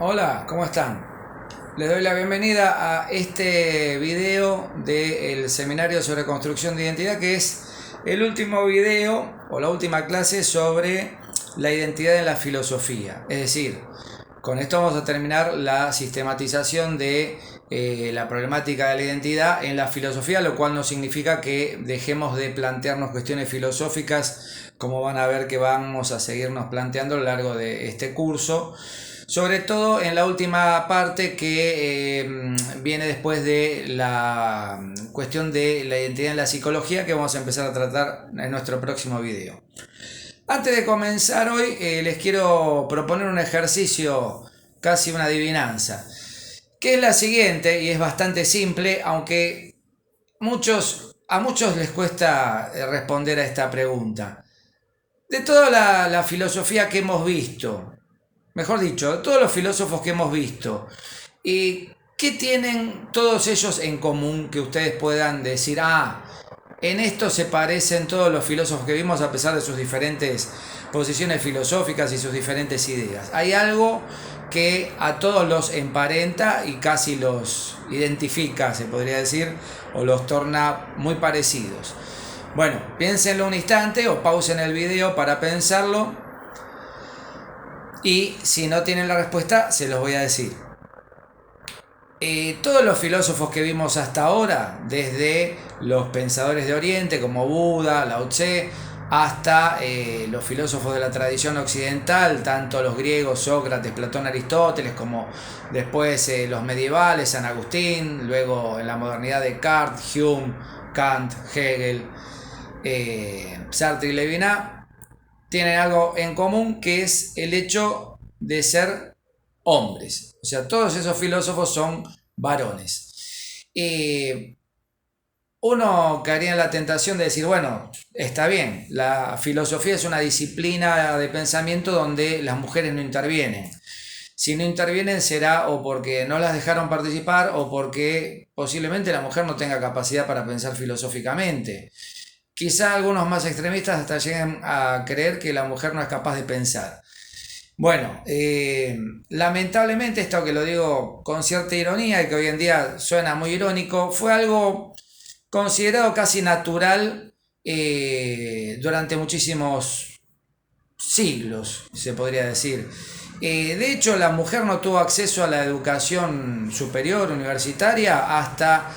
Hola, ¿cómo están? Les doy la bienvenida a este video del seminario sobre construcción de identidad, que es el último video o la última clase sobre la identidad en la filosofía. Es decir, con esto vamos a terminar la sistematización de la problemática de la identidad en la filosofía, lo cual no significa que dejemos de plantearnos cuestiones filosóficas, como van a ver que vamos a seguirnos planteando a lo largo de este curso. Sobre todo en la última parte que viene después de la cuestión de la identidad en la psicología, que vamos a empezar a tratar en nuestro próximo video. Antes de comenzar hoy, les quiero proponer un ejercicio, casi una adivinanza, que es la siguiente y es bastante simple, aunque a muchos les cuesta responder a esta pregunta. De toda la filosofía que hemos visto, mejor dicho, de todos los filósofos que hemos visto, ¿y qué tienen todos ellos en común que ustedes puedan decir, en esto se parecen todos los filósofos que vimos a pesar de sus diferentes posiciones filosóficas y sus diferentes ideas? Hay algo que a todos los emparenta y casi los identifica, se podría decir, o los torna muy parecidos. Bueno, piénsenlo un instante o pausen el video para pensarlo. Y si no tienen la respuesta, se los voy a decir. Todos los filósofos que vimos hasta ahora, desde los pensadores de Oriente como Buda, Lao Tse, hasta los filósofos de la tradición occidental, tanto los griegos, Sócrates, Platón, Aristóteles, como después los medievales, San Agustín, luego en la modernidad Descartes, Hume, Kant, Hegel, Sartre y Levinas, tienen algo en común, que es el hecho de ser hombres. O sea, todos esos filósofos son varones. Uno caería en la tentación de decir, bueno, está bien, la filosofía es una disciplina de pensamiento donde las mujeres no intervienen. Si no intervienen será o porque no las dejaron participar o porque posiblemente la mujer no tenga capacidad para pensar filosóficamente. Quizá algunos más extremistas hasta lleguen a creer que la mujer no es capaz de pensar. Bueno, lamentablemente esto, que lo digo con cierta ironía y que hoy en día suena muy irónico, fue algo considerado casi natural durante muchísimos siglos, se podría decir. De hecho, la mujer no tuvo acceso a la educación superior universitaria hasta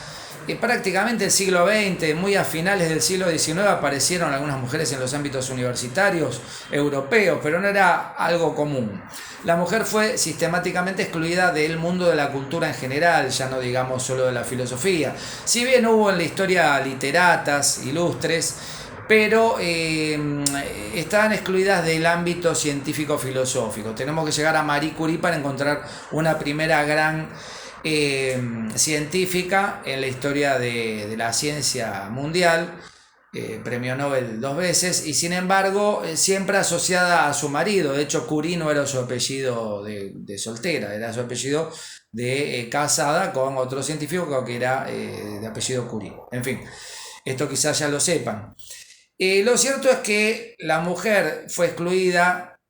prácticamente el siglo XX. Muy a finales del siglo XIX aparecieron algunas mujeres en los ámbitos universitarios europeos, pero no era algo común. La mujer fue sistemáticamente excluida del mundo de la cultura en general, ya no digamos solo de la filosofía. Si bien hubo en la historia literatas ilustres, pero estaban excluidas del ámbito científico-filosófico. Tenemos que llegar a Marie Curie para encontrar una primera gran científica en la historia de la ciencia mundial, premio Nobel 2 veces, y sin embargo siempre asociada a su marido. De hecho, Curie no era su apellido de soltera, era su apellido de casada con otro científico que era de apellido Curie. En fin, esto quizás ya lo sepan. Lo cierto es que la mujer fue excluida,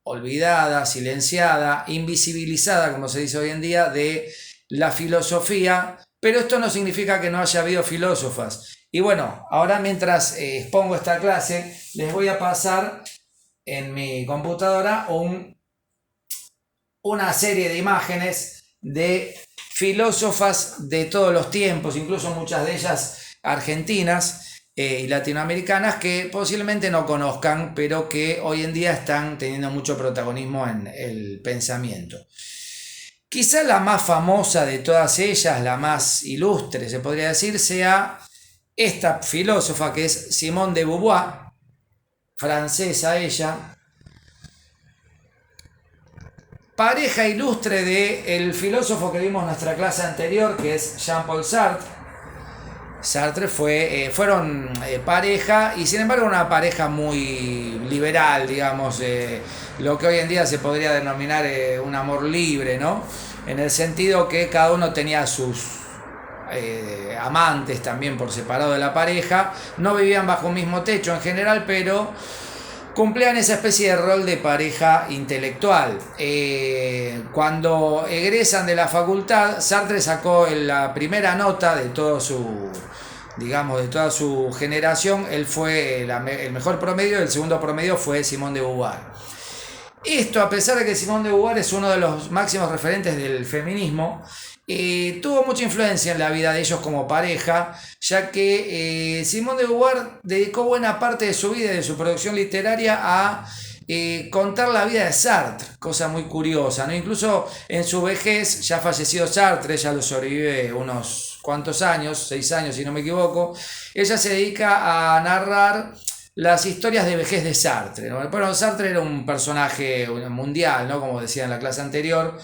olvidada, silenciada, invisibilizada, como se dice hoy en día, de la filosofía, pero esto no significa que no haya habido filósofas. Y bueno, ahora mientras expongo esta clase, les voy a pasar en mi computadora una serie de imágenes de filósofas de todos los tiempos, incluso muchas de ellas argentinas y latinoamericanas, que posiblemente no conozcan, pero que hoy en día están teniendo mucho protagonismo en el pensamiento. Quizá la más famosa de todas ellas, la más ilustre, se podría decir, sea esta filósofa, que es Simone de Beauvoir, francesa ella, pareja ilustre del filósofo que vimos en nuestra clase anterior, que es Jean-Paul Sartre. Sartre fueron pareja, y sin embargo una pareja muy liberal, digamos, lo que hoy en día se podría denominar un amor libre, ¿no? En el sentido que cada uno tenía sus amantes también por separado de la pareja, no vivían bajo un mismo techo en general, pero cumplían esa especie de rol de pareja intelectual. Cuando egresan de la facultad, Sartre sacó la primera nota de todo su, digamos, de toda su generación. Él fue el mejor promedio, el segundo promedio fue Simone de Beauvoir. Esto, a pesar de que Simone de Beauvoir es uno de los máximos referentes del feminismo, tuvo mucha influencia en la vida de ellos como pareja, ya que Simone de Beauvoir dedicó buena parte de su vida y de su producción literaria a contar la vida de Sartre, cosa muy curiosa, ¿no? Incluso en su vejez, ya fallecido Sartre, ya lo sobrevive unos cuantos años, 6 años si no me equivoco, ella se dedica a narrar las historias de vejez de Sartre, ¿no? Bueno, Sartre era un personaje mundial, ¿no? Como decía en la clase anterior,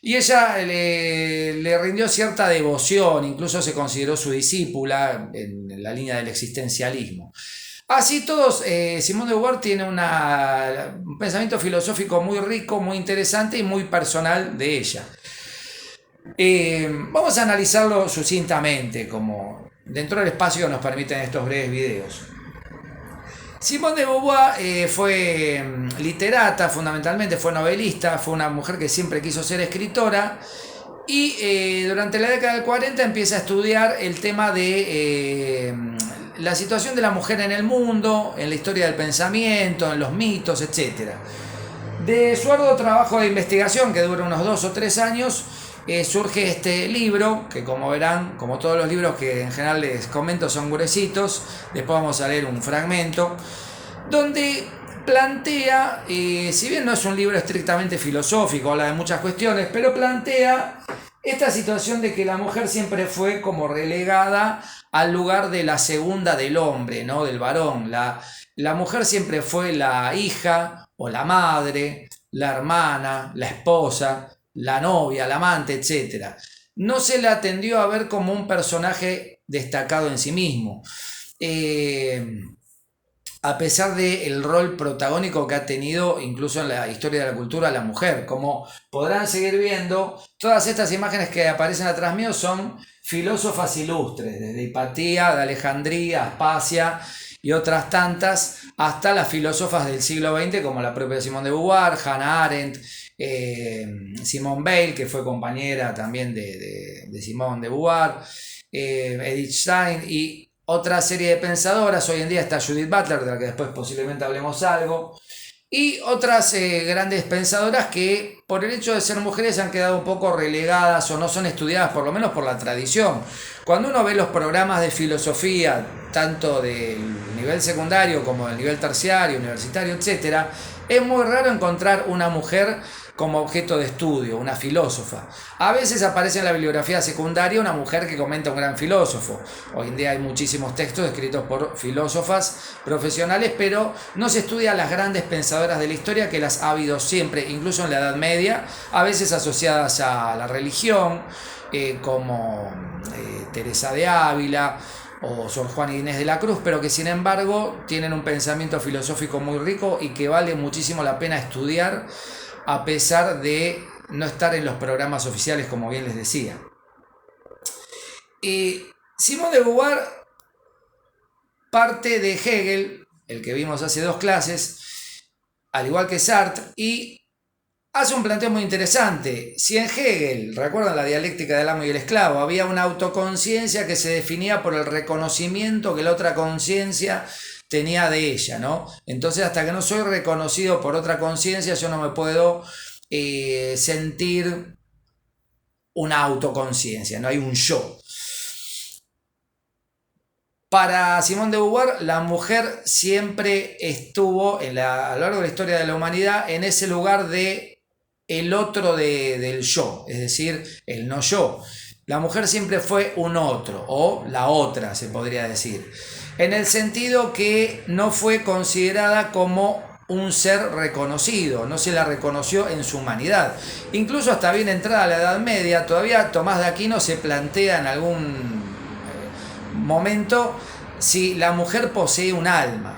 y ella le rindió cierta devoción, incluso se consideró su discípula en la línea del existencialismo. Así todos, Simone de Beauvoir tiene un pensamiento filosófico muy rico, muy interesante y muy personal de ella. Vamos a analizarlo sucintamente, como dentro del espacio que nos permiten estos breves videos. Simone de Beauvoir fue literata, fundamentalmente fue novelista, fue una mujer que siempre quiso ser escritora y durante la década del 40 empieza a estudiar el tema de la situación de la mujer en el mundo, en la historia del pensamiento, en los mitos, etc. De su arduo trabajo de investigación, que dura unos 2 o 3 años, surge este libro, que como verán, como todos los libros que en general les comento son gruesitos, después vamos a leer un fragmento, donde plantea, si bien no es un libro estrictamente filosófico, habla de muchas cuestiones, pero plantea esta situación de que la mujer siempre fue como relegada al lugar de la segunda del hombre, ¿no? Del varón. La mujer siempre fue la hija o la madre, la hermana, la esposa, la novia, la amante, etc. No se la atendió a ver como un personaje destacado en sí mismo. A pesar del rol protagónico que ha tenido incluso en la historia de la cultura la mujer. Como podrán seguir viendo, todas estas imágenes que aparecen atrás mío son filósofas ilustres, desde Hipatia, de Alejandría, Aspasia y otras tantas, hasta las filósofas del siglo XX como la propia Simone de Beauvoir, Hannah Arendt, Simone Weil, que fue compañera también de Simone de Beauvoir, Edith Stein y otra serie de pensadoras. Hoy en día está Judith Butler, de la que después posiblemente hablemos algo, y otras grandes pensadoras que por el hecho de ser mujeres han quedado un poco relegadas o no son estudiadas, por lo menos por la tradición. Cuando uno ve los programas de filosofía, tanto del nivel secundario como del nivel terciario, universitario, etc., es muy raro encontrar una mujer como objeto de estudio, una filósofa. A veces aparece en la bibliografía secundaria una mujer que comenta un gran filósofo. Hoy en día hay muchísimos textos escritos por filósofas profesionales, pero no se estudia a las grandes pensadoras de la historia, que las ha habido siempre, incluso en la Edad Media, a veces asociadas a la religión, como Teresa de Ávila o Sor Juana Inés de la Cruz, pero que sin embargo tienen un pensamiento filosófico muy rico y que vale muchísimo la pena estudiar, a pesar de no estar en los programas oficiales, como bien les decía. Simone de Beauvoir parte de Hegel, el que vimos hace 2 clases, al igual que Sartre, y hace un planteo muy interesante. Si en Hegel, recuerdan la dialéctica del amo y el esclavo, había una autoconciencia que se definía por el reconocimiento que la otra conciencia tenía de ella, ¿no? Entonces, hasta que no soy reconocido por otra conciencia, yo no me puedo sentir una autoconciencia, no hay un yo. Para Simone de Beauvoir, la mujer siempre estuvo a lo largo de la historia de la humanidad en ese lugar de el otro del yo, es decir, el no yo. La mujer siempre fue un otro, o la otra, se podría decir, en el sentido que no fue considerada como un ser reconocido, no se la reconoció en su humanidad. Incluso hasta bien entrada la Edad Media, todavía Tomás de Aquino se plantea en algún momento si la mujer posee un alma.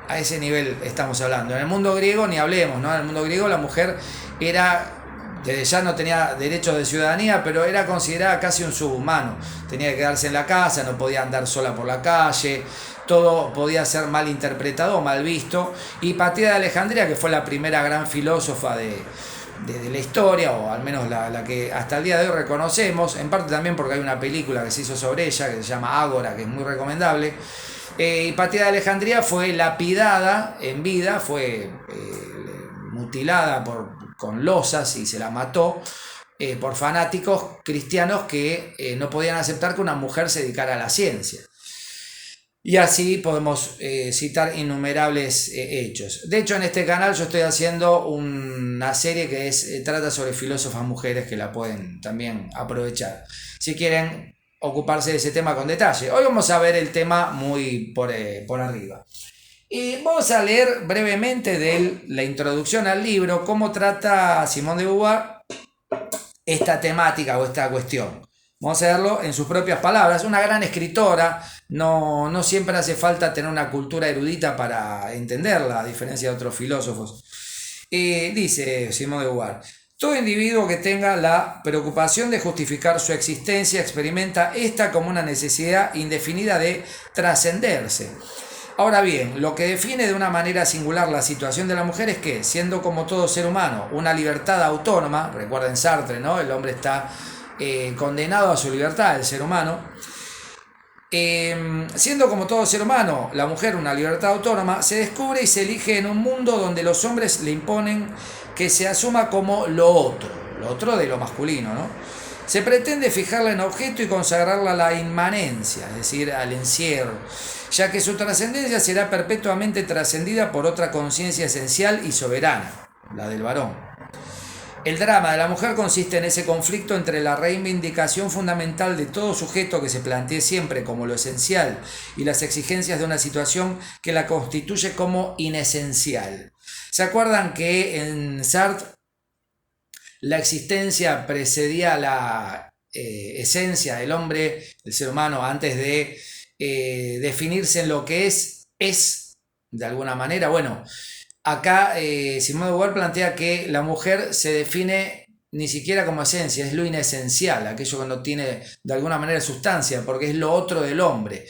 A ese nivel estamos hablando. En el mundo griego ni hablemos, ¿no? En el mundo griego la mujer desde ya no tenía derechos de ciudadanía, pero era considerada casi un subhumano. Tenía que quedarse en la casa, no podía andar sola por la calle, todo podía ser mal interpretado o mal visto. Hipatia de Alejandría, que fue la primera gran filósofa de la historia, o al menos la que hasta el día de hoy reconocemos, en parte también porque hay una película que se hizo sobre ella, que se llama Ágora, que es muy recomendable. Hipatia de Alejandría fue lapidada en vida, fue mutilada con losas y se la mató por fanáticos cristianos que no podían aceptar que una mujer se dedicara a la ciencia. Y así podemos citar innumerables hechos. De hecho, en este canal yo estoy haciendo una serie que trata sobre filósofas mujeres, que la pueden también aprovechar si quieren ocuparse de ese tema con detalle. Hoy vamos a ver el tema muy por arriba. Y vamos a leer brevemente de la introducción al libro cómo trata Simone de Beauvoir esta temática o esta cuestión. Vamos a verlo en sus propias palabras. Una gran escritora, no siempre hace falta tener una cultura erudita para entenderla, a diferencia de otros filósofos. Dice Simone de Beauvoir: todo individuo que tenga la preocupación de justificar su existencia experimenta esta como una necesidad indefinida de trascenderse. Ahora bien, lo que define de una manera singular la situación de la mujer es que, siendo como todo ser humano una libertad autónoma, recuerden Sartre, ¿no? El hombre está condenado a su libertad, el ser humano. Siendo como todo ser humano, la mujer una libertad autónoma, se descubre y se elige en un mundo donde los hombres le imponen que se asuma como lo otro de lo masculino, ¿no? Se pretende fijarla en objeto y consagrarla a la inmanencia, es decir, al encierro, ya que su trascendencia será perpetuamente trascendida por otra conciencia esencial y soberana, la del varón. El drama de la mujer consiste en ese conflicto entre la reivindicación fundamental de todo sujeto que se plantee siempre como lo esencial y las exigencias de una situación que la constituye como inesencial. ¿Se acuerdan que en Sartre la existencia precedía la esencia del hombre, del ser humano, antes de definirse en lo que es de alguna manera? Bueno, acá Simone de Beauvoir plantea que la mujer se define ni siquiera como esencia, es lo inesencial, aquello que no tiene de alguna manera sustancia, porque es lo otro del hombre.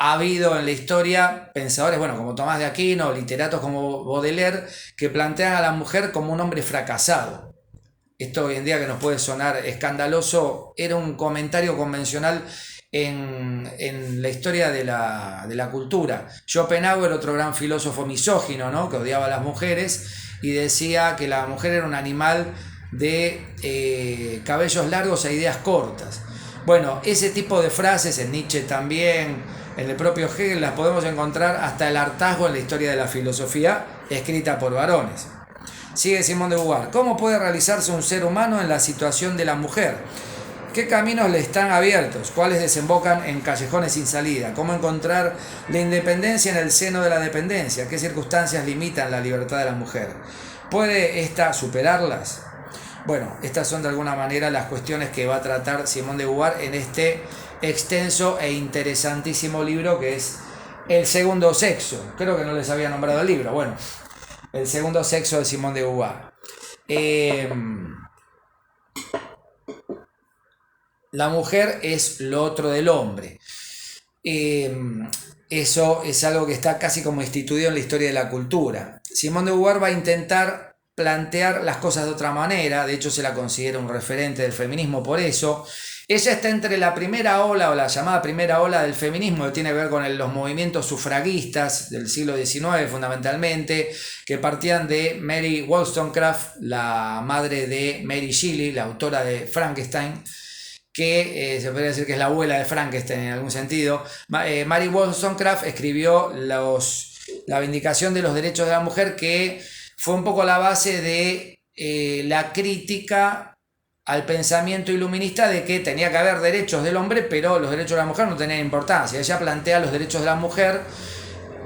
Ha habido en la historia pensadores, bueno, como Tomás de Aquino, literatos como Baudelaire, que plantean a la mujer como un hombre fracasado. Esto hoy en día, que nos puede sonar escandaloso, era un comentario convencional en la historia de la cultura. Schopenhauer, otro gran filósofo misógino, ¿no?, que odiaba a las mujeres y decía que la mujer era un animal de cabellos largos e ideas cortas. Bueno, ese tipo de frases en Nietzsche también, en el propio Hegel, las podemos encontrar hasta el hartazgo en la historia de la filosofía escrita por varones. Sigue Simone de Beauvoir: ¿cómo puede realizarse un ser humano en la situación de la mujer? ¿Qué caminos le están abiertos? ¿Cuáles desembocan en callejones sin salida? ¿Cómo encontrar la independencia en el seno de la dependencia? ¿Qué circunstancias limitan la libertad de la mujer? ¿Puede ésta superarlas? Bueno, estas son de alguna manera las cuestiones que va a tratar Simone de Beauvoir en este extenso e interesantísimo libro que es El segundo sexo. Creo que no les había nombrado el libro. Bueno, El segundo sexo de Simone de Beauvoir. La mujer es lo otro del hombre. Eso es algo que está casi como instituido en la historia de la cultura. Simone de Beauvoir va a intentar plantear las cosas de otra manera. De hecho, se la considera un referente del feminismo por eso. Ella está entre la primera ola, o la llamada primera ola del feminismo, que tiene que ver con los movimientos sufragistas del siglo XIX fundamentalmente, que partían de Mary Wollstonecraft, la madre de Mary Shelley, la autora de Frankenstein, que se podría decir que es la abuela de Frankenstein en algún sentido. Mary Wollstonecraft escribió la Vindicación de los Derechos de la Mujer, que fue un poco la base de la crítica al pensamiento iluminista de que tenía que haber derechos del hombre, pero los derechos de la mujer no tenían importancia. Ella plantea los derechos de la mujer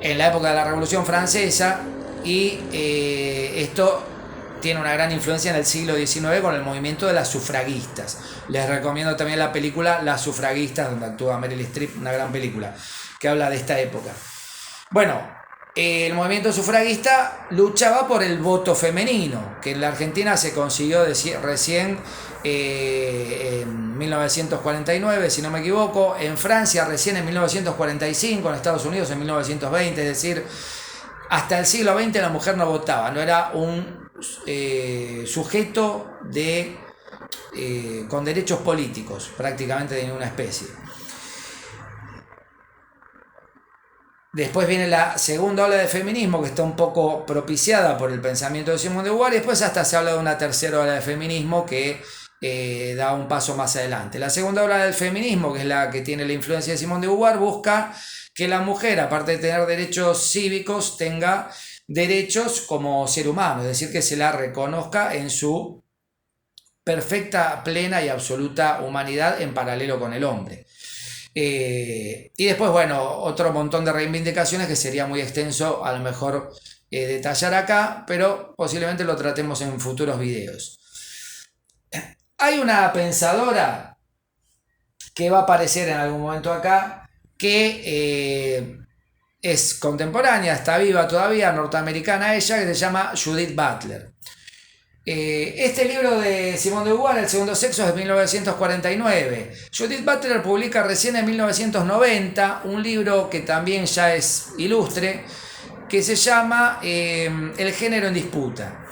en la época de la Revolución Francesa, y esto tiene una gran influencia en el siglo XIX con el movimiento de las sufragistas. Les recomiendo también la película Las Sufragistas, donde actúa Meryl Streep, una gran película que habla de esta época. Bueno, el movimiento sufragista luchaba por el voto femenino, que en la Argentina se consiguió recién en 1949, si no me equivoco, en Francia recién en 1945, en Estados Unidos en 1920, es decir, hasta el siglo XX la mujer no votaba, no era un sujeto con derechos políticos, prácticamente de ninguna especie. Después viene la segunda ola de feminismo, que está un poco propiciada por el pensamiento de Simone de Beauvoir, y después hasta se habla de una tercera ola de feminismo que da un paso más adelante. La segunda ola del feminismo, que es la que tiene la influencia de Simone de Beauvoir, busca que la mujer, aparte de tener derechos cívicos, tenga derechos como ser humano, es decir, que se la reconozca en su perfecta, plena y absoluta humanidad en paralelo con el hombre. Y después, bueno, otro montón de reivindicaciones que sería muy extenso a lo mejor detallar acá, pero posiblemente lo tratemos en futuros videos. Hay una pensadora que va a aparecer en algún momento acá, que es contemporánea, está viva todavía, norteamericana ella, que se llama Judith Butler. Este libro de Simone de Beauvoir, El segundo sexo, es de 1949. Judith Butler publica recién en 1990 un libro que también ya es ilustre, que se llama El género en disputa.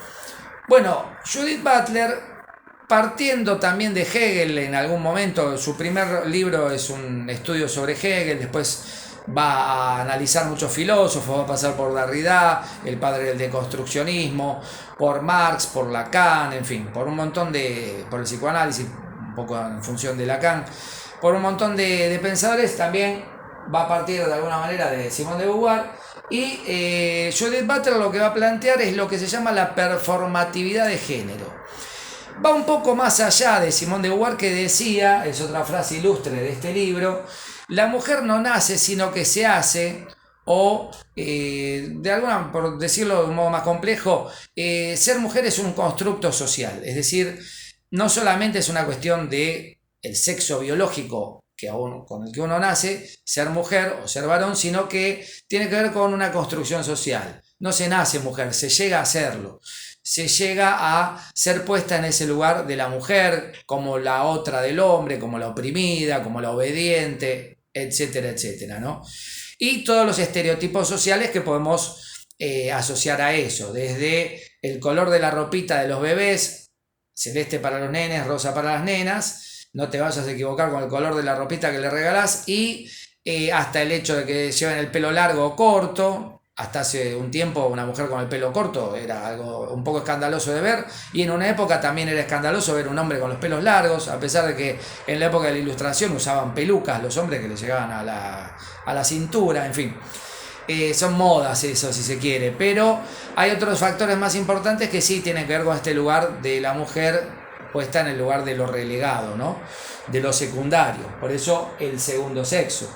Bueno, Judith Butler, partiendo también de Hegel en algún momento, su primer libro es un estudio sobre Hegel, después va a analizar muchos filósofos, va a pasar por Derrida, el padre del deconstruccionismo, por Marx, por Lacan, en fin, por un montón por el psicoanálisis, un poco en función de Lacan, por un montón de pensadores. También va a partir de alguna manera de Simone de Beauvoir, y Judith Butler lo que va a plantear es lo que se llama la performatividad de género. Va un poco más allá de Simone de Beauvoir, que decía, es otra frase ilustre de este libro, la mujer no nace sino que se hace, o de alguna, por decirlo de un modo más complejo, ser mujer es un constructo social, es decir, no solamente es una cuestión de el sexo biológico con el que uno nace, ser mujer o ser varón, sino que tiene que ver con una construcción social. No se nace mujer, se llega a serlo. Se llega a ser puesta en ese lugar de la mujer, como la otra del hombre, como la oprimida, como la obediente, etcétera, etcétera, ¿no? Y todos los estereotipos sociales que podemos asociar a eso, desde el color de la ropita de los bebés, celeste para los nenes, rosa para las nenas, no te vayas a equivocar con el color de la ropita que le regalás, y hasta el hecho de que lleven el pelo largo o corto. Hasta hace un tiempo una mujer con el pelo corto era algo un poco escandaloso de ver, y en una época también era escandaloso ver un hombre con los pelos largos, a pesar de que en la época de la Ilustración usaban pelucas los hombres que les llegaban a la cintura, en fin. Son modas eso, si se quiere, pero hay otros factores más importantes que sí tienen que ver con este lugar de la mujer puesta en el lugar de lo relegado, ¿no? De lo secundario, por eso el segundo sexo.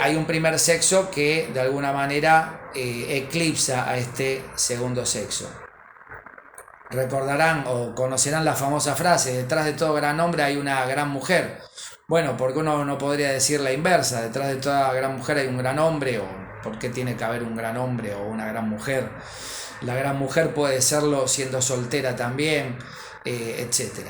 Hay un primer sexo que de alguna manera eclipsa a este segundo sexo. Recordarán o conocerán la famosa frase, detrás de todo gran hombre hay una gran mujer. Bueno, ¿por qué uno no podría decir la inversa? Detrás de toda gran mujer hay un gran hombre, o ¿por qué tiene que haber un gran hombre o una gran mujer? La gran mujer puede serlo siendo soltera también, etc.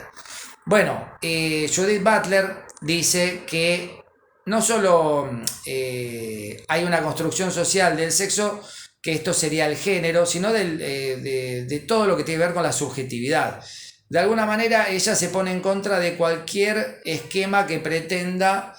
Bueno, Judith Butler dice que no solo hay una construcción social del sexo, que esto sería el género, sino de todo lo que tiene que ver con la subjetividad. De alguna manera ella se pone en contra de cualquier esquema que pretenda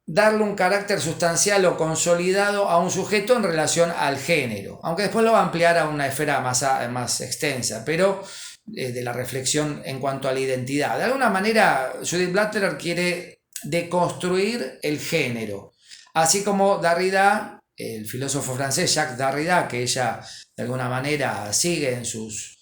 darle un carácter sustancial o consolidado a un sujeto en relación al género, aunque después lo va a ampliar a una esfera más extensa, pero de la reflexión en cuanto a la identidad. De alguna manera Judith Butler quiere deconstruir el género, así como Derrida, el filósofo francés Jacques Derrida, que ella de alguna manera sigue en sus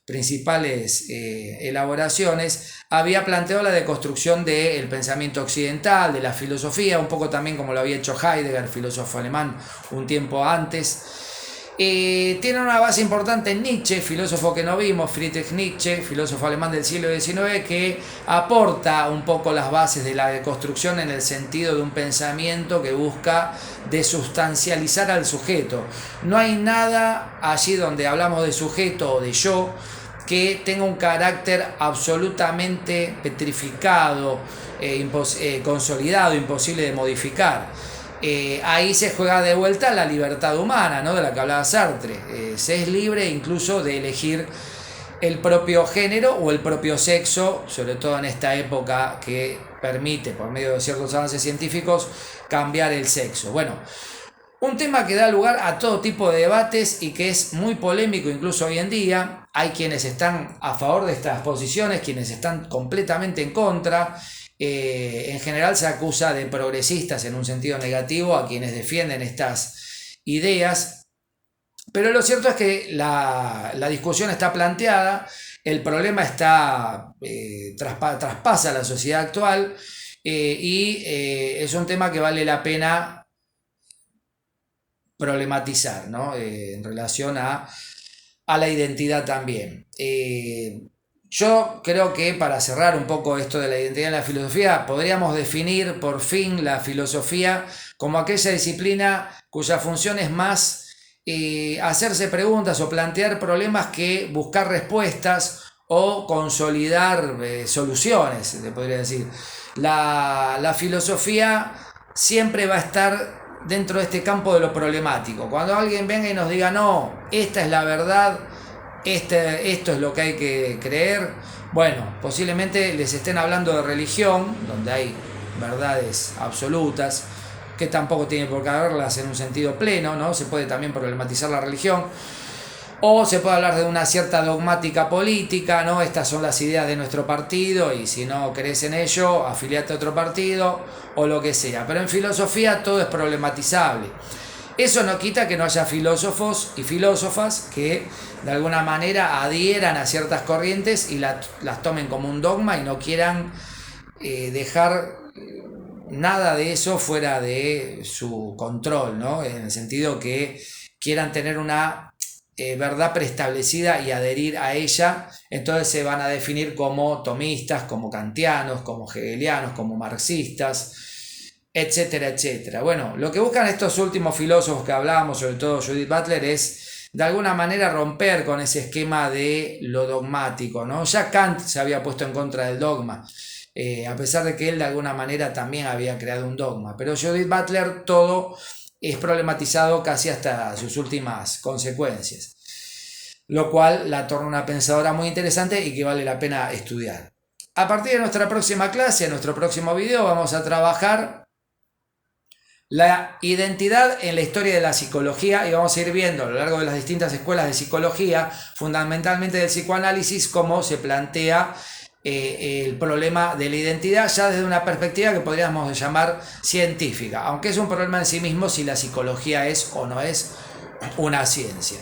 principales elaboraciones, había planteado la deconstrucción del pensamiento occidental, de la filosofía, un poco también como lo había hecho Heidegger, filósofo alemán, un tiempo antes. Tiene una base importante en Nietzsche, filósofo que no vimos, Friedrich Nietzsche, filósofo alemán del siglo XIX, que aporta un poco las bases de la deconstrucción en el sentido de un pensamiento que busca desustancializar al sujeto. No hay nada allí donde hablamos de sujeto o de yo que tenga un carácter absolutamente petrificado, consolidado, imposible de modificar. Ahí se juega de vuelta la libertad humana, ¿no? De la que hablaba Sartre. Se es libre incluso de elegir el propio género o el propio sexo, sobre todo en esta época que permite, por medio de ciertos avances científicos, cambiar el sexo. Bueno, un tema que da lugar a todo tipo de debates y que es muy polémico incluso hoy en día. Hay quienes están a favor de estas posiciones, quienes están completamente en contra. En general se acusa de progresistas en un sentido negativo a quienes defienden estas ideas, pero lo cierto es que la discusión está planteada, el problema traspasa la sociedad actual y es un tema que vale la pena problematizar, ¿no? En relación a la identidad también. Yo creo que para cerrar un poco esto de la identidad en la filosofía, podríamos definir por fin la filosofía como aquella disciplina cuya función es más hacerse preguntas o plantear problemas que buscar respuestas o consolidar soluciones, se podría decir. La filosofía siempre va a estar dentro de este campo de lo problemático. Cuando alguien venga y nos diga, no, esta es la verdad, esto es lo que hay que creer, bueno, posiblemente les estén hablando de religión, donde hay verdades absolutas, que tampoco tienen por qué haberlas en un sentido pleno, ¿no? Se puede también problematizar la religión, o se puede hablar de una cierta dogmática política, ¿no? Estas son las ideas de nuestro partido y si no crees en ello, afiliate a otro partido o lo que sea. Pero en filosofía todo es problematizable. Eso no quita que no haya filósofos y filósofas que de alguna manera adhieran a ciertas corrientes y las tomen como un dogma y no quieran dejar nada de eso fuera de su control, ¿no? En el sentido que quieran tener una verdad preestablecida y adherir a ella, entonces se van a definir como tomistas, como kantianos, como hegelianos, como marxistas, etcétera, etcétera. Bueno, lo que buscan estos últimos filósofos que hablábamos, sobre todo Judith Butler, es de alguna manera romper con ese esquema de lo dogmático, ¿no? Ya Kant se había puesto en contra del dogma, a pesar de que él de alguna manera también había creado un dogma, pero Judith Butler todo es problematizado casi hasta sus últimas consecuencias, lo cual la torna una pensadora muy interesante y que vale la pena estudiar. A partir de nuestra próxima clase, en nuestro próximo video, vamos a trabajar la identidad en la historia de la psicología y vamos a ir viendo a lo largo de las distintas escuelas de psicología, fundamentalmente del psicoanálisis, cómo se plantea el problema de la identidad ya desde una perspectiva que podríamos llamar científica, aunque es un problema en sí mismo si la psicología es o no es una ciencia.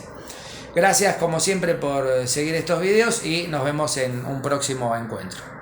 Gracias como siempre por seguir estos videos y nos vemos en un próximo encuentro.